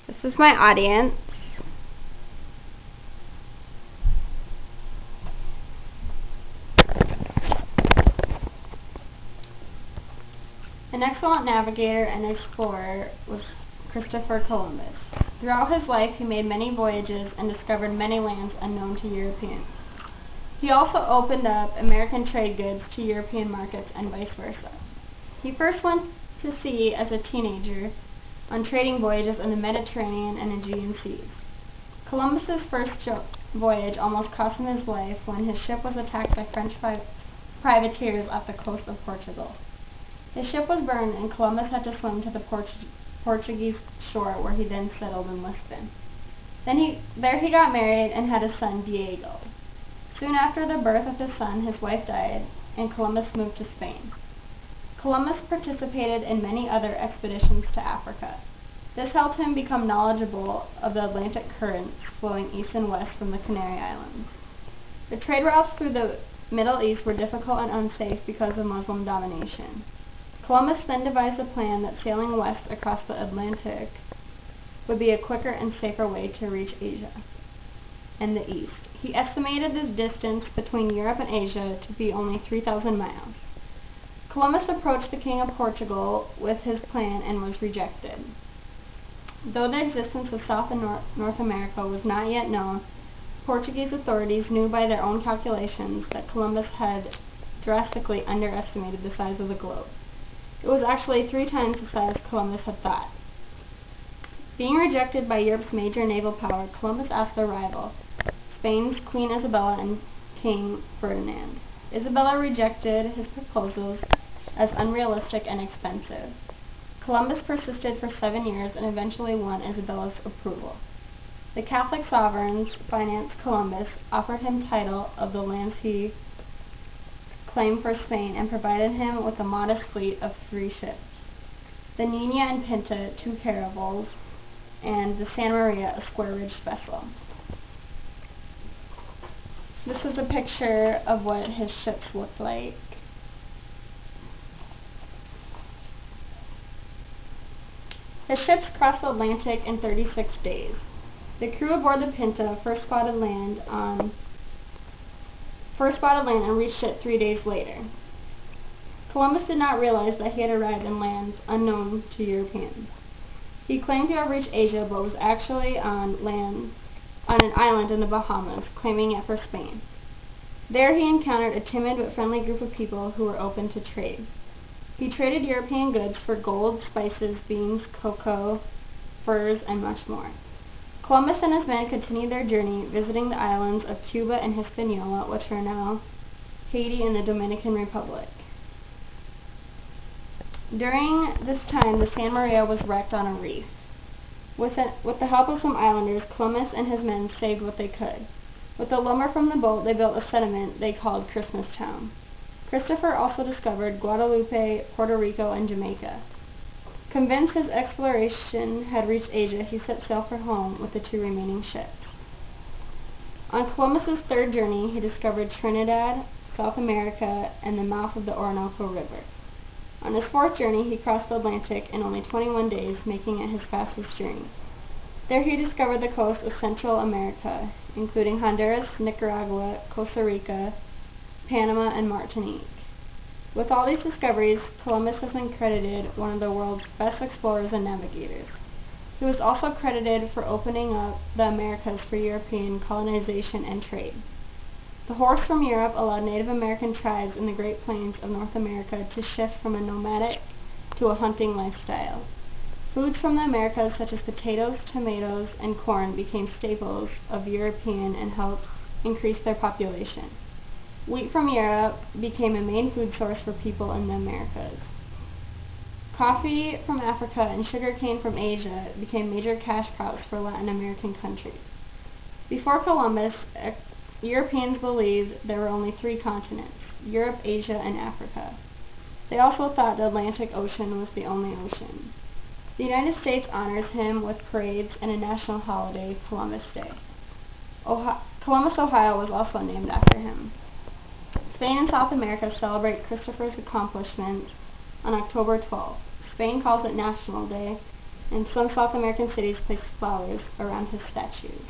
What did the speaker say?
This is my audience. An excellent navigator and explorer was Christopher Columbus. Throughout his life, he made many voyages and discovered many lands unknown to Europeans. He also opened up American trade goods to European markets and vice versa. He first went to sea as a teenager on trading voyages in the Mediterranean and Aegean seas. Columbus's first voyage almost cost him his life when his ship was attacked by French privateers off the coast of Portugal. His ship was burned and Columbus had to swim to the Portuguese shore, where he then settled in Lisbon. There he got married and had a son, Diego. Soon after the birth of his son, his wife died, and Columbus moved to Spain. Columbus participated in many other expeditions to Africa. This helped him become knowledgeable of the Atlantic currents flowing east and west from the Canary Islands. The trade routes through the Middle East were difficult and unsafe because of Muslim domination. Columbus then devised a plan that sailing west across the Atlantic would be a quicker and safer way to reach Asia and the East. He estimated the distance between Europe and Asia to be only 3,000 miles. Columbus approached the King of Portugal with his plan and was rejected. Though the existence of South and North America was not yet known, Portuguese authorities knew by their own calculations that Columbus had drastically underestimated the size of the globe. It was actually 3 times the size Columbus had thought. Being rejected by Europe's major naval power, Columbus asked their rival, Spain's Queen Isabella and King Ferdinand. Isabella rejected his proposals as unrealistic and expensive. Columbus persisted for 7 years and eventually won Isabella's approval. The Catholic sovereigns financed Columbus, offered him title of the lands he claimed for Spain, and provided him with a modest fleet of 3 ships, the Nina and Pinta, 2 caravels, and the Santa Maria, a square-rigged vessel. This is a picture of what his ships looked like. His ships crossed the Atlantic in 36 days. The crew aboard the Pinta first spotted land and reached it 3 days later. Columbus did not realize that he had arrived in lands unknown to Europeans. He claimed to have reached Asia, but was actually on an island in the Bahamas, claiming it for Spain. There he encountered a timid but friendly group of people who were open to trade. He traded European goods for gold, spices, beans, cocoa, furs, and much more. Columbus and his men continued their journey, visiting the islands of Cuba and Hispaniola, which are now Haiti and the Dominican Republic. During this time, the Santa Maria was wrecked on a reef. With the help of some islanders, Columbus and his men saved what they could. With the lumber from the boat, they built a settlement they called Christmas Town. Christopher also discovered Guadalupe, Puerto Rico, and Jamaica. Convinced his exploration had reached Asia, he set sail for home with the 2 remaining ships. On Columbus's 3rd journey, he discovered Trinidad, South America, and the mouth of the Orinoco River. On his 4th journey, he crossed the Atlantic in only 21 days, making it his fastest journey. There he discovered the coast of Central America, including Honduras, Nicaragua, Costa Rica, Panama, and Martinique. With all these discoveries, Columbus has been credited one of the world's best explorers and navigators. He was also credited for opening up the Americas for European colonization and trade. The horse from Europe allowed Native American tribes in the Great Plains of North America to shift from a nomadic to a hunting lifestyle. Foods from the Americas such as potatoes, tomatoes, and corn became staples of European and helped increase their population. Wheat from Europe became a main food source for people in the Americas. Coffee from Africa and sugarcane from Asia became major cash crops for Latin American countries. Before Columbus, Europeans believed there were only 3 continents: Europe, Asia, and Africa. They also thought the Atlantic Ocean was the only ocean. The United States honors him with parades and a national holiday, Columbus Day. Columbus, Ohio was also named after him. Spain and South America celebrate Christopher's accomplishments on October 12th. Spain calls it National Day, and some South American cities placed flowers around his statues.